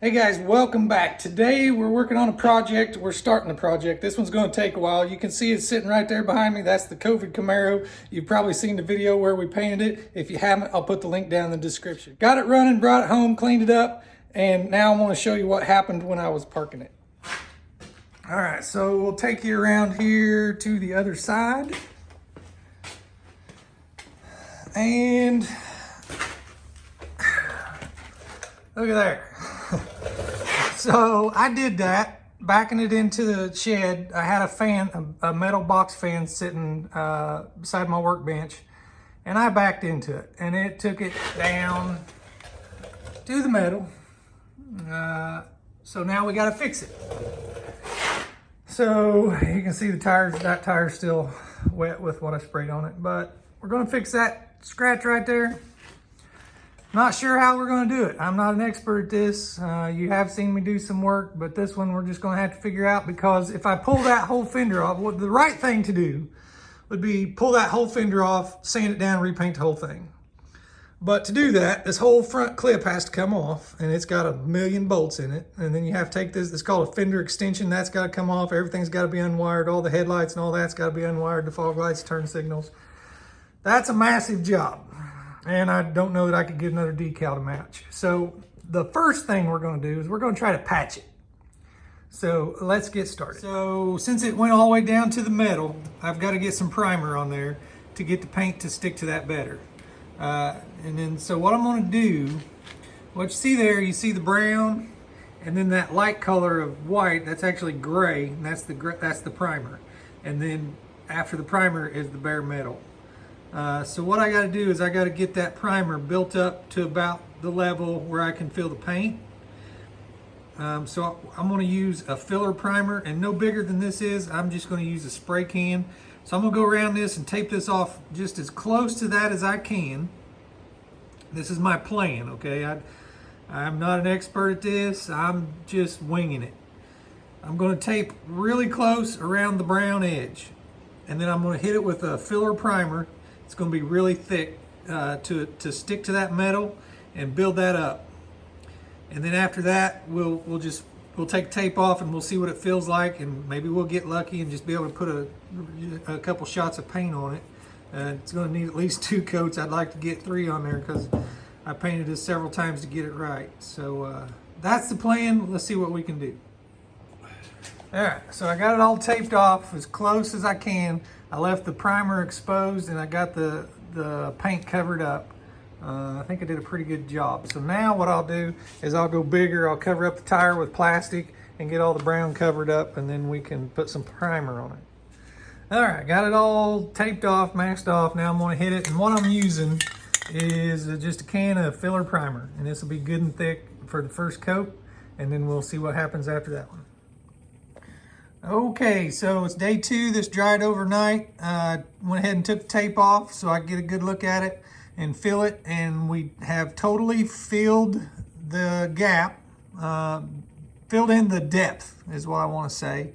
Hey guys, welcome back. Today we're working on a project. We're starting a project. This one's going to take a while. You can see it sitting right there behind me. That's the COVID Camaro. You've probably seen the video where we painted it. If you haven't, I'll put the link down in the description. Got it running, brought it home, cleaned it up, and now I'm going to show you what happened when I was parking it. All right, so we'll take you around here to the other side. And look at there. So I did that, backing it into the shed. I had a fan, a metal box fan sitting beside my workbench, and I backed into it, and it took it down to the metal. So now we got to fix it. So you can see the tires, that tire's still wet with what I sprayed on it, but we're going to fix that scratch right there. Not sure how we're going to do it. I'm not an expert at this. You have seen me do some work, but this one we're just going to have to figure out, because if I pull that whole fender off, what the right thing to do would be pull that whole fender off, sand it down, repaint the whole thing. But to do that, this whole front clip has to come off, and it's got a million bolts in it. And then you have to take this, it's called a fender extension. That's got to come off. Everything's got to be unwired. All the headlights and all that's got to be unwired. The fog lights, turn signals. That's a massive job. And I don't know that I could get another decal to match. So the first thing we're going to do is we're going to try to patch it. So let's get started. So since it went all the way down to the metal, I've got to get some primer on there to get the paint to stick to that better. And then so what I'm going to do, what you see there, you see the brown, and then that light color of white, that's actually gray, and that's the primer. And then after the primer is the bare metal. So what I got to do is I got to get that primer built up to about the level where I can fill the paint. So I'm going to use a filler primer, and no bigger than this is. I'm just going to use a spray can. So I'm going to go around this and tape this off just as close to that as I can. This is my plan, okay? I'm not an expert at this. I'm just winging it. I'm going to tape really close around the brown edge, and then I'm going to hit it with a filler primer. It's going to be really thick to stick to that metal and build that up. And then after that, we'll take tape off and we'll see what it feels like, and maybe we'll get lucky and just be able to put a couple shots of paint on it. It's going to need at least 2 coats. I'd like to get 3 on there because I painted this several times to get it right. So that's the plan. Let's see what we can do. All right, so I got it all taped off as close as I can. I left the primer exposed, and I got the paint covered up. I think I did a pretty good job. So now what I'll do is I'll go bigger. I'll cover up the tire with plastic and get all the brown covered up, and then we can put some primer on it. All right, got it all taped off, maxed off. Now I'm going to hit it, and what I'm using is just a can of filler primer, and this will be good and thick for the first coat, and then we'll see what happens after that one. Okay, so it's day 2. This dried overnight. Went ahead and took the tape off so I could get a good look at it and fill it. And we have totally filled the gap, filled in the depth is what I want to say.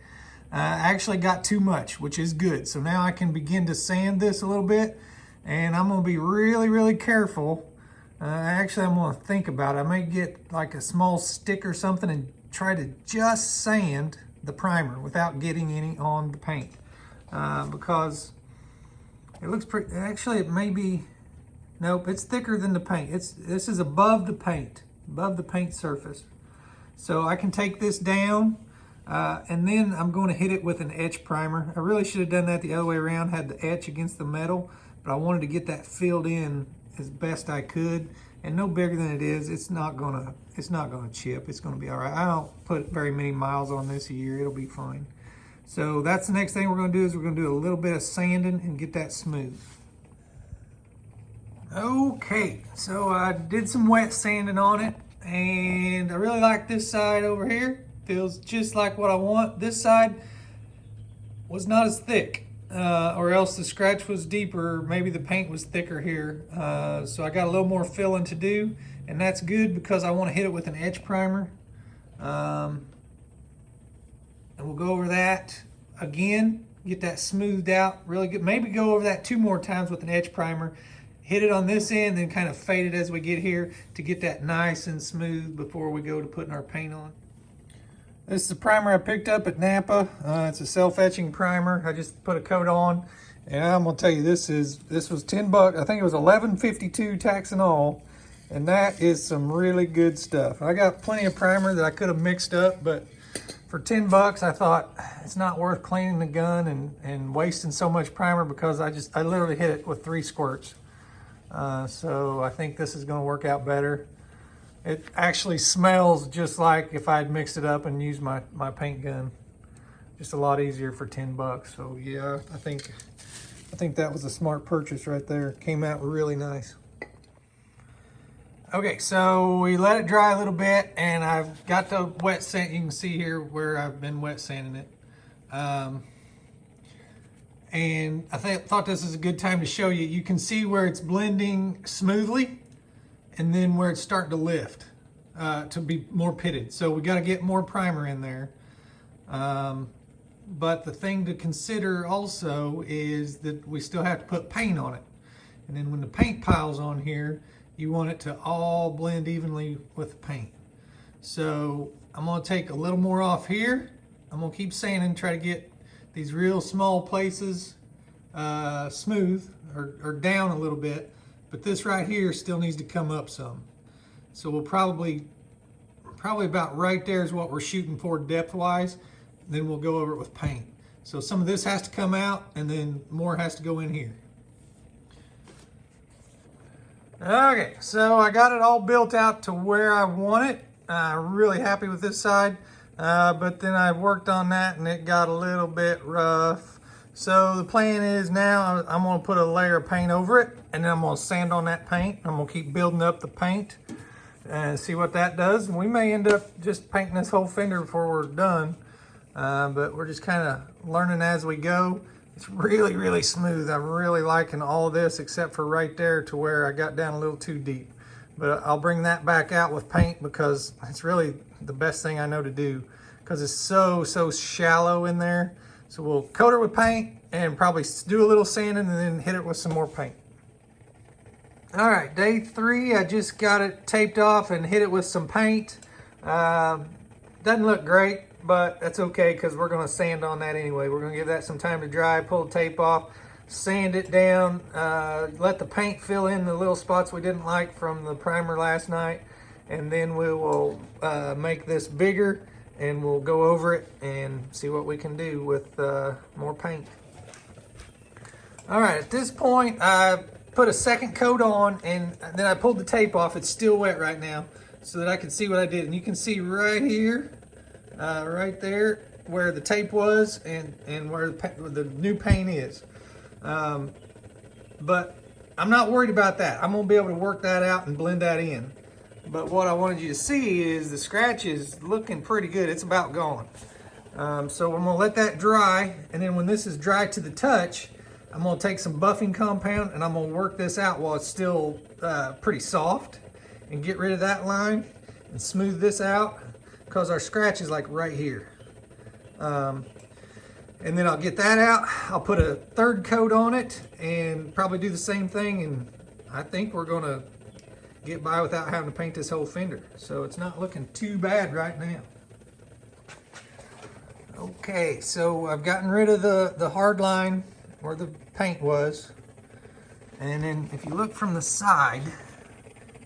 I actually got too much, which is good. So now I can begin to sand this a little bit, and I'm going to be really, really careful. Actually, I'm going to think about it. I may get like a small stick or something and try to just sand the primer without getting any on the paint, because it looks pretty. Actually, it may be, nope, it's thicker than the paint. This is above the paint surface. So I can take this down, and then I'm going to hit it with an etch primer. I really should have done that the other way around, had the etch against the metal, but I wanted to get that filled in as best I could. And no bigger than it is, it's not gonna chip. It's gonna be all right. I don't put very many miles on this a year. It'll be fine. So that's the next thing we're gonna do, is we're gonna do a little bit of sanding and get that smooth. Okay, so I did some wet sanding on it, and I really like this side over here. Feels just like what I want. This side was not as thick. Or else the scratch was deeper, maybe the paint was thicker here. So I got a little more filling to do, and that's good because I want to hit it with an etch primer. And we'll go over that again, get that smoothed out really good. Maybe go over that 2 more times with an etch primer, hit it on this end, then kind of fade it as we get here to get that nice and smooth before we go to putting our paint on. This is the primer I picked up at Napa. It's a self-etching primer. I just put a coat on, and I'm gonna tell you, this was 10 bucks. I think it was $11.52 tax and all, and that is some really good stuff. I got plenty of primer that I could have mixed up, but for 10 bucks, I thought it's not worth cleaning the gun and wasting so much primer, because I literally hit it with 3 squirts. So I think this is gonna work out better. It actually smells just like if I had mixed it up and used my paint gun. Just a lot easier for 10 bucks. So yeah, I think that was a smart purchase right there. Came out really nice. Okay, so we let it dry a little bit, and I've got the wet sand. You can see here where I've been wet sanding it. And I thought this is a good time to show you. You can see where it's blending smoothly, and then where it's starting to lift to be more pitted. So we got to get more primer in there. But the thing to consider also is that we still have to put paint on it. And then when the paint piles on here, you want it to all blend evenly with the paint. So I'm gonna take a little more off here. I'm gonna keep sanding, try to get these real small places smooth or down a little bit. But this right here still needs to come up some. So we'll probably about right there is what we're shooting for depth-wise. Then we'll go over it with paint. So some of this has to come out, and then more has to go in here. Okay, so I got it all built out to where I want it. Really happy with this side. But then I worked on that, and it got a little bit rough. So the plan is now I'm gonna put a layer of paint over it, and then I'm gonna sand on that paint. I'm gonna keep building up the paint and see what that does. And we may end up just painting this whole fender before we're done. But we're just kind of learning as we go. It's really, really smooth. I'm really liking all this, except for right there to where I got down a little too deep. But I'll bring that back out with paint, because it's really the best thing I know to do, because it's so shallow in there. So we'll coat it with paint and probably do a little sanding and then hit it with some more paint. All right, day 3, I just got it taped off and hit it with some paint. Doesn't look great, but that's okay, because we're gonna sand on that anyway. We're gonna give that some time to dry, pull the tape off, sand it down, let the paint fill in the little spots we didn't like from the primer last night, and then we will make this bigger, and we'll go over it and see what we can do with more paint. All right, at this point, I put a second coat on, and then I pulled the tape off. It's still wet right now, so that I can see what I did. And you can see right here, right there, where the tape was and where the new paint is. But I'm not worried about that. I'm gonna be able to work that out and blend that in. But what I wanted you to see is the scratch is looking pretty good. It's about gone. So I'm gonna let that dry, and then when this is dry to the touch, I'm gonna take some buffing compound and I'm gonna work this out while it's still pretty soft, and get rid of that line and smooth this out, because our scratch is like right here. And then I'll get that out. I'll put a third coat on it and probably do the same thing, and I think we're gonna get by without having to paint this whole fender. So it's not looking too bad right now. Okay, so I've gotten rid of the hard line where the paint was. And then if you look from the side,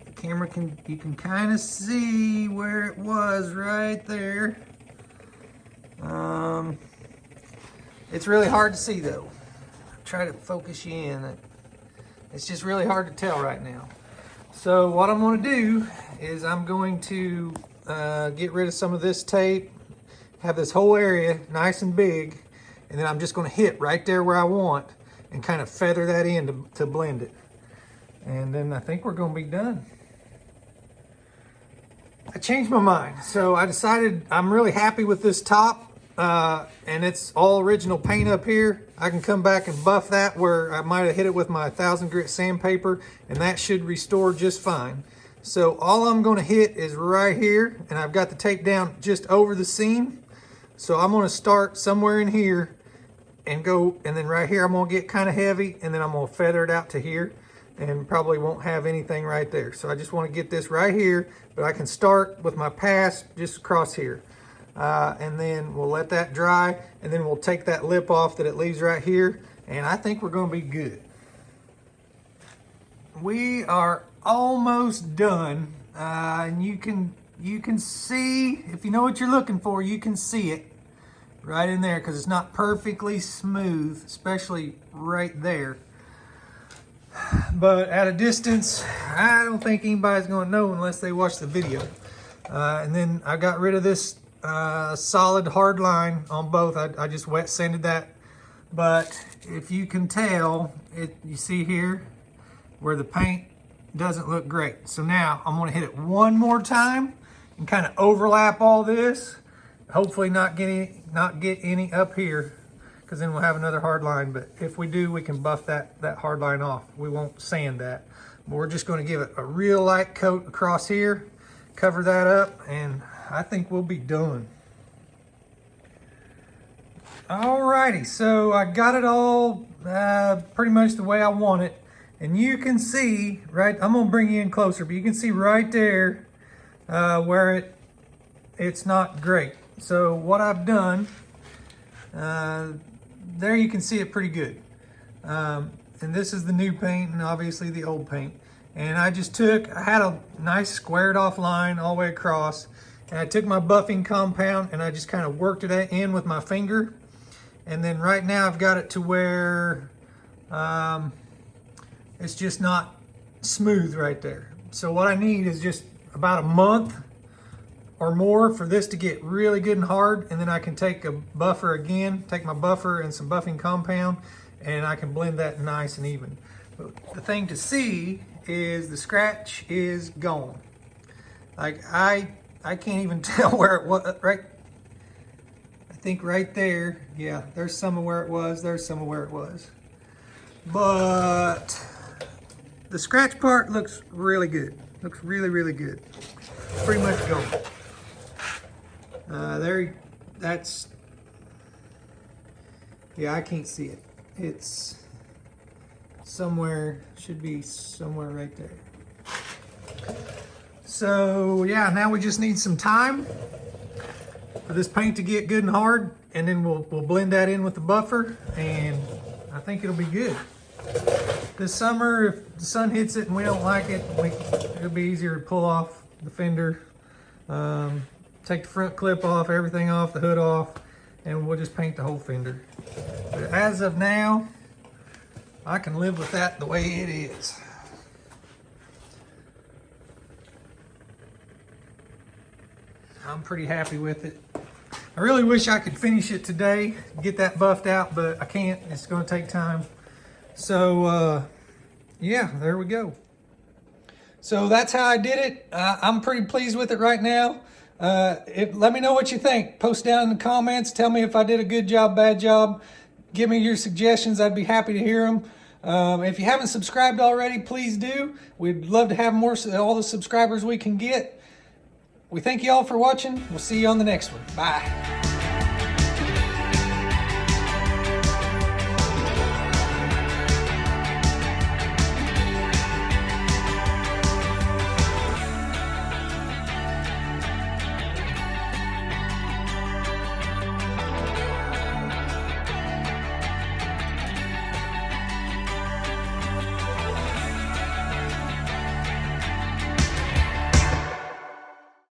the camera you can kind of see where it was right there. It's really hard to see though. Try to focus you in. It's just really hard to tell right now. So what I'm going to do is I'm going to get rid of some of this tape, have this whole area nice and big, and then I'm just going to hit right there where I want and kind of feather that in to blend it. And then I think we're going to be done. I changed my mind. So I decided I'm really happy with this top, and it's all original paint up here. I can come back and buff that where I might have hit it with my 1000 grit sandpaper, and that should restore just fine. So all I'm going to hit is right here, and I've got the tape down just over the seam. So I'm going to start somewhere in here and go, and then right here I'm going to get kind of heavy, and then I'm going to feather it out to here. and probably won't have anything right there. So I just want to get this right here, but I can start with my pass just across here. And then we'll let that dry, and then we'll take that lip off that it leaves right here, and I think we're going to be good. We are almost done, and you can see, if you know what you're looking for, you can see it right in there, because it's not perfectly smooth, especially right there. But at a distance, I don't think anybody's going to know unless they watch the video. And then I got rid of this solid hard line on both. I just wet sanded that. But if you can tell, you see here where the paint doesn't look great. So now I'm going to hit it one more time and kind of overlap all this. Hopefully not get any up here, because then we'll have another hard line. But if we do, we can buff that hard line off. We won't sand that. But we're just going to give it a real light coat across here, cover that up, and I think we'll be done. Alrighty, so I got it all pretty much the way I want it. And you can see, right, I'm going to bring you in closer, but you can see right there where it's not great. So what I've done, there you can see it pretty good. And this is the new paint and obviously the old paint. And I had a nice squared off line all the way across. And I took my buffing compound and I just kind of worked it in with my finger. And then right now I've got it to where it's just not smooth right there. So what I need is just about a month or more for this to get really good and hard, and then I can take a buffer again, take my buffer and some buffing compound, and I can blend that nice and even. But the thing to see is the scratch is gone. Like I can't even tell where it was, right? I think right there, yeah, there's some of where it was, there's some of where it was. But the scratch part looks really good. Looks really, really good. Pretty much gone. Yeah, I can't see it. It's somewhere, should be somewhere right there. So yeah, now we just need some time for this paint to get good and hard, and then we'll blend that in with the buffer, and I think it'll be good. This summer, if the sun hits it and we don't like it, it'll be easier to pull off the fender, take the front clip off, everything off, the hood off, and we'll just paint the whole fender. But as of now, I can live with that the way it is. I'm pretty happy with it. I really wish I could finish it today, get that buffed out, but I can't. It's going to take time. So, yeah, there we go. So that's how I did it. I'm pretty pleased with it right now. Let me know what you think. Post down in the comments. Tell me if I did a good job, bad job. Give me your suggestions. I'd be happy to hear them. If you haven't subscribed already, please do. We'd love to have all the subscribers we can get. We thank you all for watching. We'll see you on the next one. Bye.